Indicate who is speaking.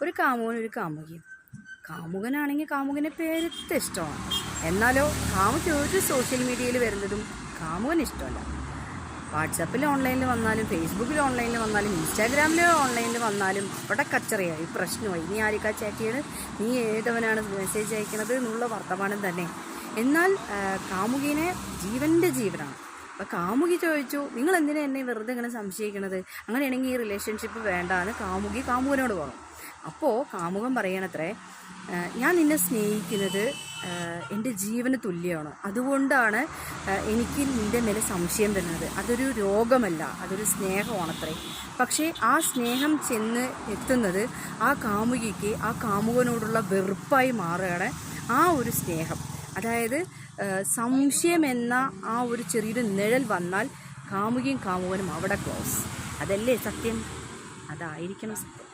Speaker 1: ഒരു കാമുകനും ഒരു കാമുകിയും. കാമുകനാണെങ്കിൽ കാമുകനെ പേരത്തെ ഇഷ്ടമാണ്, എന്നാലോ കാമുകി ഒരു സോഷ്യൽ മീഡിയയിൽ വരുന്നതും കാമുകന് ഇഷ്ടമല്ല. വാട്സാപ്പിൽ ഓൺലൈനിൽ വന്നാലും ഫേസ്ബുക്കിൽ ഓൺലൈനിൽ വന്നാലും ഇൻസ്റ്റാഗ്രാമിൽ ഓൺലൈനിൽ വന്നാലും അവിടെ കച്ചറയായി, പ്രശ്നമായി. നീ ആരിക്കാ ചാറ്റ് ചെയ്യണത്, നീ ഏതവനാണ് മെസ്സേജ് അയക്കണത് എന്നുള്ള വർത്തമാനം തന്നെ. എന്നാൽ കാമുകിനെ ജീവൻ്റെ ജീവനാണ്. അപ്പോൾ കാമുകി ചോദിച്ചു, നിങ്ങൾ എന്തിനാ എന്നെ വെറുതെ ഇങ്ങനെ സംശയിക്കണത്, അങ്ങനെയാണെങ്കിൽ ഈ റിലേഷൻഷിപ്പ് വേണ്ടാന്ന് കാമുകി കാമുകനോട് പറഞ്ഞു. അപ്പോൾ കാമുകൻ പറയണത്രേ, ഞാൻ നിന്നെ സ്നേഹിക്കുന്നത് എൻ്റെ ജീവന് തുല്യമാണ്, അതുകൊണ്ടാണ് എനിക്ക് നിൻ്റെ മേലെ സംശയം വരുന്നത്. അതൊരു രോഗമല്ല, അതൊരു സ്നേഹമാണത്രേ. പക്ഷേ ആ സ്നേഹം ചെന്ന് എത്തുന്നത് ആ കാമുകിക്ക് ആ കാമുകനോടുള്ള വെറുപ്പായി മാറുകയാണ് ആ ഒരു സ്നേഹം. അതായത് സംശയം എന്ന ആ ഒരു ചെറിയൊരു നിഴൽ വന്നാൽ കാമുകിയും കാമുകനും അവിടെ ക്ലോസ്. അതല്ലേ സത്യം? അതായിരിക്കണം സത്യം.